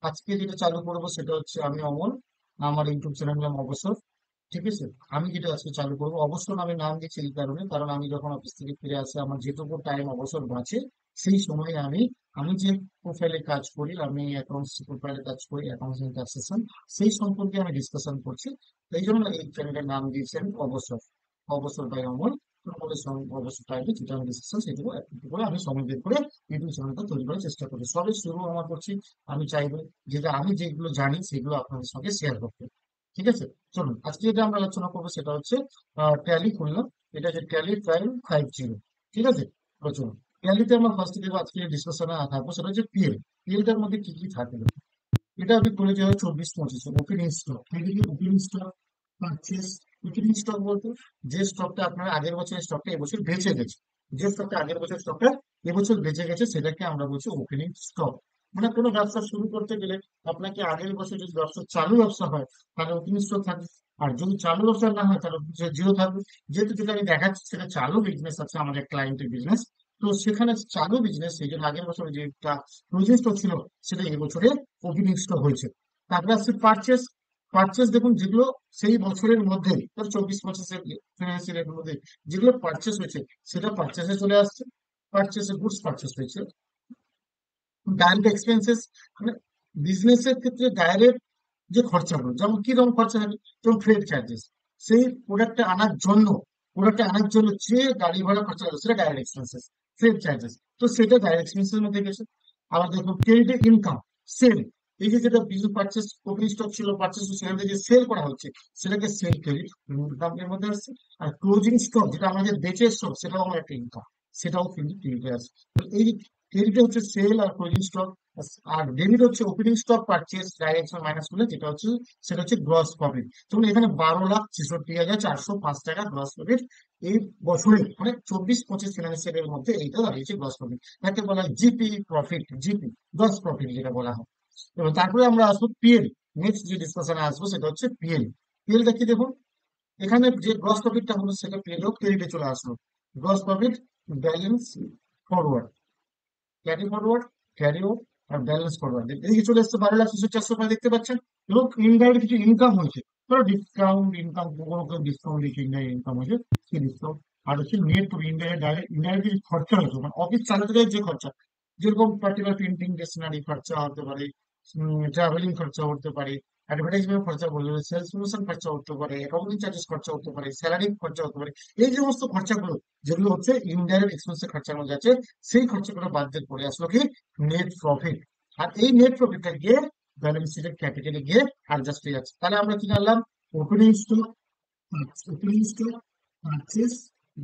আজকে যেটা চালু করবো সেটা হচ্ছে আমি অমল, আমার ইউটিউব চ্যানেল নাম অবসর। ঠিক আছে, আমি যেটা আজকে চালু করবো অবসর আমি নাম দিচ্ছি এই কারণে, কারণ আমি যখন অফিস থেকে ফিরে আসি আমার যেটুকু টাইম অবসর বাঁচে সেই সময় আমি আমি যে প্রোফাইলে কাজ করি, আমি অ্যাকাউন্টস প্রোফাইলে কাজ করি, অ্যাকাউন্টস ট্যাক্সেশন, সেই সম্পর্কে আমি ডিসকাশন করছি। এই জন্য এই চ্যানেলের নাম দিয়েছেন অবসর, অবসর বাই অমল। অবসর টাইমে যেটা আমি ডিসকাশন সেটুকু একটু করে আমি সময় বের করে ইউটিউব চ্যানেলটা তৈরি করার চেষ্টা করি। সবে শুরু আমার করছি, আমি চাইবো যেটা আমি যেগুলো জানি সেগুলো আপনাদের সঙ্গে শেয়ার করতে। ঠিক আছে, চলুন আজকে যেটা আমরা আলোচনা করবো সেটা হচ্ছে ট্যালি খুললাম। এটা হচ্ছে ট্যালি 550। ঠিক আছে, তো চলুন ট্যালিতে আমরা ফার্স্ট থেকে আজকে ডিসকাশনে থাকবো সেটা হচ্ছে পিএল। পিএলটার মধ্যে কি কি থাকে? এটা আমি করে যে 24-25 opening stock. Opening stock purchase. Opening stock বলতে যে স্টকটা আপনার আগের বছরের স্টকটা এবছর বেঁচে গেছে, যে স্টকটা আগের বছর স্টকটা এবছর বেঁচে গেছে সেটাকে আমরা বলছি ওপেনিং স্টক। মানে কোনো ব্যবসা শুরু করতে গেলে আপনাকে আগের বছর যদি ব্যবসা চালু ব্যবসা হয় তাহলে ওপেনিং স্টক থাকবে, আর যদি চালু ব্যবসা না হয় তাহলে জিরো থাকবে। যেহেতু যেটা আমি দেখাচ্ছি সেটা চালু বিজনেস আছে, আমাদের ক্লায়েন্টের বিজনেস, তো সেখানে চালু বিজনেস সেই জন্য আগের বছর যেটা ক্লোজিং স্টক ছিল সেটা এবছরে ওপেনিং স্টক হয়েছে। তারপরে আসছে পারচেস। পারচেস দেখুন যেগুলো সেই বছরের মধ্যে 24-25 ফিনান্সিয়াল এর মধ্যে যেগুলো পারচেস হয়েছে সেটা পারচেসে চলে আসছে, পারচেসে গুডস পারচেস হয়েছে। ডাইরেক্ট এক্সপেন্সেস মানে বিজনেসের ক্ষেত্রে ডাইরেক্ট যে খরচাগুলো, যেমন কি রকম খরচা হবে, যেমন ফ্রেড চার্জেস, সেই প্রোডাক্টটা আনার জন্য যে গাড়ি ভাড়া খরচা হবে সেটা ডাইরেক্ট এক্সপেন্সেস, ফ্রেড চার্জেস। তো সেটা ডাইরেক্ট এক্সপেন্সের মধ্যে গেছে। আবার দেখুন ক্রেডিট ইনকাম, সেল, এই যে যেটা বিজনেস পারচেস ওপেনিং স্টক ছিল, পারচেস সেখান থেকে সেল করা হচ্ছে সেটাকে সেল ক্রেডিট ইনকাম এর মধ্যে আসছে। আর ক্লোজিং স্টক যেটা আমাদের বেচে স্টক সেটাও আমার একটা ইনকাম, সেটাও কিন্তু ক্রেডিটে আসছে। তো এই ক্রেডিট হচ্ছে সেল আর ক্লোজিং স্টক, আর ডেবিট হচ্ছে opening stock purchase direction minus করলে যেটা হচ্ছে সেটা হচ্ছে গ্রস প্রফিট। যেমন এখানে 12,66,405 টাকা গ্রস প্রফিট এই বছরে, মানে 24-25 ফিনান্সিয়াল এর মধ্যে এইটা দাঁড়িয়েছে গ্রস প্রফিট। তাকে বলা হয় GP profit, GP gross profit যেটা বলা হয়। এবং তারপরে আমরা আসবো পিএল। নেক্সট যে ডিসকাশনে আসবো সেটা হচ্ছে পিএল। পিএলটা কি দেখুন, এখানে যে গ্রস প্রফিটটা হলো সেটা পিএল ক্রেডিটে চলে আসলো। Gross profit, balance forward, carry forward, carry over আর ব্যালেন্স ফরওয়ার্ড এদিকে চলে আসছে 12,60,405 দেখতে পাচ্ছেন। এবং ইনডাইরেক্ট কিছু ইনকাম হয়েছে, ধরো ডিসকাউন্ট ইনকাম, কোনো কেউ ডিসকাউন্ট দিচ্ছে, ইনডাইরেক্ট ইনকাম হয়েছে সেই ডিসকাউন্ট। আর হচ্ছে নেট ইনডাইরেক্ট, ইনডাইরেক্ট কিছু খরচা হয়েছে মানে অফিস চালাতে গেলে যে খরচা, যেরকম পার্টিকুলার প্রিন্টিং স্টেশনারি খরচা হতে পারে, ট্রাভেলিং খরচা হতে পারে, অ্যাডভার্টাইজমেন্ট খরচা বলতে পারে, সেলস প্রমোশন খরচা হতে পারে, অ্যাকাউন্টিং চার্জেস খরচা হতে পারে, স্যালারি খরচা হতে পারে। এই যে সমস্ত খরচাগুলো যেগুলো হচ্ছে ইনডাইরেক্ট এক্সপেন্সের খরচার মধ্যে আছে, সেই খরচাগুলো বাদ দিয়ে পড়ে আসলো কি নেট প্রফিট। আর এই নেট প্রফিটটা গিয়ে ব্যালেন্স শিটের ক্যাপিটালে গিয়ে অ্যাডজাস্ট হয়ে যাচ্ছে। তাহলে আমরা কি জানলাম? Opening stock, opening stock, purchase,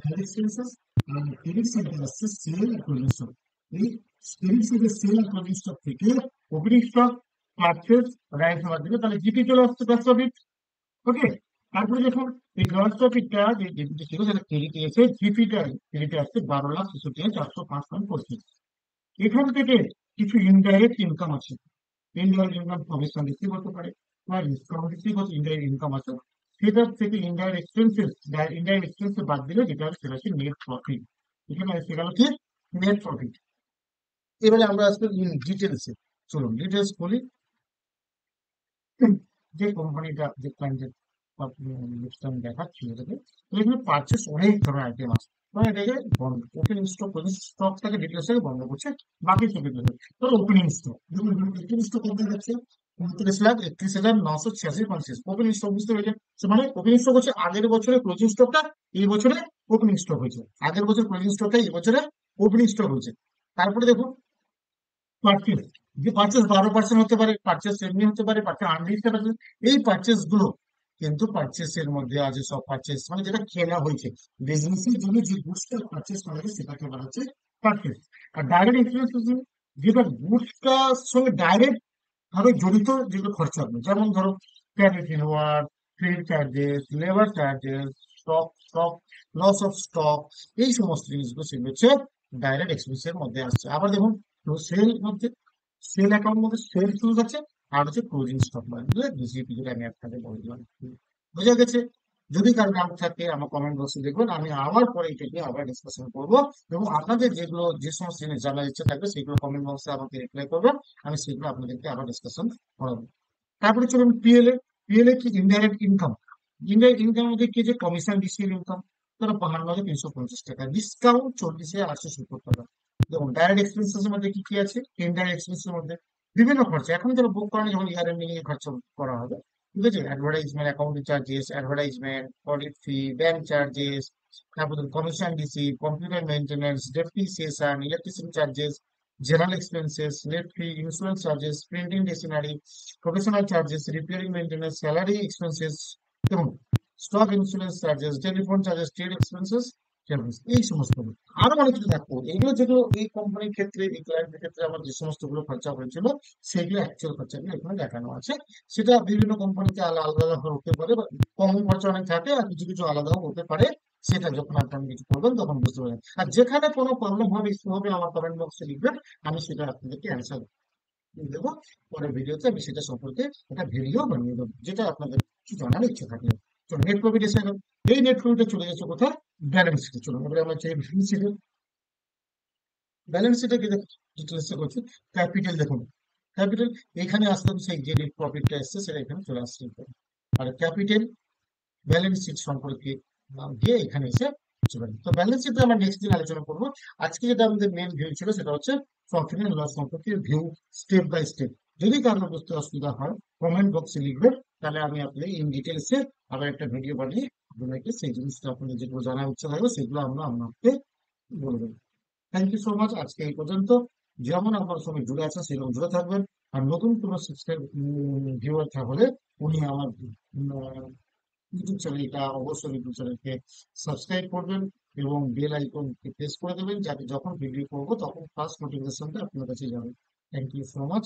direct expenses, আর ক্রেডিট সাইডে আসছে সেল আর ক্লোজিং স্টক। এই ক্রেডিট সাইডে সেল আর ক্লোজিং স্টক থেকে ওপেনিং স্টক, পারচেস, রাইট হওয়ার দিকে তাহলে জিপি চলে আসছে গ্রস প্রফিট। ওকে, তারপরে দেখুন এই গ্রস প্রফিটটা যে যেটা ছিল সেটা ক্রেডিটে এসে জিপিটা ক্রেডিটে আসছে 12,66,405.25। এখান থেকে কিছু ইনডাইরেক্ট ইনকাম আছে। ইনডাইরেক্ট ইনকাম কমিশন রিসিভ হতে পারে বা ডিসকাউন্ট রিসিভ হতে ইনডাইরেক্ট ইনকাম আছে। সেটার থেকে ইনডাইরেক্ট এক্সপেন্সেস বাদ দিলে যেটা হবে সেটা হচ্ছে নেট প্রফিট। এখানে সেটা হচ্ছে নেট প্রফিট। এবারে আমরা আসবো ডিটেলসে। চলুন ডিটেলস বলি। যে কোম্পানিটা যে ক্লায়েন্টের আমি দেখাচ্ছি এটাকে, তো এখানে পারচেস অনেক ধরনের আইটেম আছে। মানে এটাকে বন্ধ ওপেনিং স্টক, স্টকটাকে ডিটেলস থেকে বন্ধ করছে, বাকি সব ডিটেলস। ধরো ওপেনিং স্টক, দেখুন ওপেনিং স্টক কত যাচ্ছে, 29,31,986.50। ওপেনিং স্টক বুঝতে পেরেছেন? মানে ওপেনিং স্টক হচ্ছে আগের বছরে ক্লোজিং স্টকটা এই বছরে ওপেনিং স্টক হয়েছে, আগের বছর ক্লোজিং স্টকটা এই বছরে ওপেনিং স্টক হয়েছে। তারপরে দেখুন পারচেস, যে পারচেস 12% হতে পারে, পারচেস এমনি হতে পারে, পারচেস আনলিস্টেড আছে। এই পারচেস গুলো কিন্তু পারচেসের মধ্যে আছে, সব পারচেস মানে যেটা কেনা হয়েছে বিজনেসের জন্য, যে গুডসটা পারচেস করা হয়েছে সেটাকে বলা হচ্ছে পারচেস। আর ডাইরেক্ট এক্সপেন্সেস যেটা গুডসটার সঙ্গে ডাইরেক্ট ভাবে জড়িত যেগুলো খরচাগুলো, যেমন ধরো carat work, field charges, labour charges, stock stock loss of stock, এই সমস্ত জিনিসগুলো সেগুলো হচ্ছে ডাইরেক্ট এক্সপেন্সের মধ্যে আসছে। আবার দেখুন সেল মধ্যে, সেল অ্যাকাউন্ট মধ্যে সেল ক্লোজ আছে, আর হচ্ছে ক্লোজিং স্টক মানে ডিসিপি, যেটা আমি আপনাকে বললাম। বোঝা গেছে? যদি কারো ডাউট থাকে আমার কমেন্ট বক্সে দেখবেন, আমি আবার পরে এটা নিয়ে আবার ডিসকাশন করবো, এবং আপনাদের যেগুলো যে সমস্ত জিনিস জানার ইচ্ছা থাকবে সেগুলো কমেন্ট বক্সে আমাকে রিপ্লাই করবেন, আমি সেগুলো আপনাদেরকে আবার ডিসকাশন করাবো। তারপরে চলুন পিএলএ। পিএলএ কি? Indirect income. ইনডাইরেক্ট ইনকামের মধ্যে কি, যে কমিশন রিসিভ ইনকাম, ধরো 52,350 টাকা, ডিসকাউন্ট 40,870 টাকা। দেখুন ডাইরেক্ট এক্সপেন্সেস এর মধ্যে কি কি আছে? ইনডাইরেক্ট এক্সপেন্সেস এর মধ্যে বিভিন্ন খরচা, এখন যারা বুক করেন যখন ইয়ার এন্ডিং এ খরচা করা হবে, ঠিক আছে, advertisement, accounting charges, advertisement, audit fee, bank charges, তারপরে commission receive, computer maintenance, depreciation, electricity charges, general expenses, net fee, insurance charges, printing machinery, professional charges, repairing maintenance, salary expenses, এবং stock insurance charges, telephone charges, trade expenses, এই সমস্ত গুলো। আরো অনেক কিছু থাকতো, এগুলো যেগুলো এই কোম্পানির ক্ষেত্রে, এই ক্লায়েন্টের ক্ষেত্রে আমার যে সমস্ত গুলো খরচা হয়েছিল, সেগুলো অ্যাকচুয়াল খরচাগুলো এখানে দেখানো আছে। সেটা বিভিন্ন কোম্পানিতে আলাদা আলাদা হতে পারে, বা কম খরচা অনেক থাকে, আর কিছু কিছু আলাদাও হতে পারে। সেটা যখন আপনারা কিছু করবেন তখন বুঝতে পারবেন। আর যেখানে কোনো প্রবলেম হবে, ইস্যু হবে, আমার কমেন্ট বক্সে লিখবেন, আমি সেটা আপনাদেরকে অ্যান্সার দেবো। পরের ভিডিওতে আমি সেটা সম্পর্কে একটা ভিডিও বানিয়ে দেবো, যেটা আপনাদের কিছু জানার ইচ্ছে থাকলে। তো নেট প্রফিট এসে গেল। এই নেট প্রফিটে চলে গেছে কোথায়? ব্যালেন্স শিটে। চলুন এবারে আমরা চাই ব্যালেন্স শিটে। ব্যালেন্স শিটে কি ডিটেলসে করছি। ক্যাপিটাল দেখুন, ক্যাপিটাল, এখানে আসতে হবে, সেই যে নেট প্রফিটটা এসছে সেটা এখানে চলে আসছে। আর ক্যাপিটাল ব্যালেন্স শিট সম্পর্কে গিয়ে এখানে এসে চলে যাবে। তো ব্যালেন্স শিটে আমরা নেক্সট দিন আলোচনা করবো। আজকে যেটা আমাদের মেন ভিউ ছিল সেটা হচ্ছে প্রফিট এন্ড লস সম্পর্কে ভিউ, স্টেপ বাই স্টেপ। যদি কারো বুঝতে অসুবিধা হয় কমেন্ট বক্সে লিখবেন, তাহলে আমি আপনাদের ইন ডিটেলসে আবার একটা ভিডিও বানিয়ে আপনাদেরকে সেই জিনিসটা, আপনাদের যেগুলো জানার ইচ্ছা থাকবে সেগুলো আমরা আপনাকে বলবেন। Thank you so much. আজকে এই পর্যন্ত। যেমন আমার সঙ্গে জুড়ে আছেন সেরকম জুড়ে থাকবেন। আর নতুন কোনো সাবস্ক্রাইব ভিউয়ার হলে উনি আমার ইউটিউব চ্যানেলটা, অবশ্যই ইউটিউব চ্যানেলকে সাবস্ক্রাইব করবেন, এবং বেল আইকনকে প্রেস করে দেবেন, যাতে যখন ভিডিও করবো তখন ফার্স্ট নোটিফিকেশনটা আপনার কাছে যাবে। Thank you so much.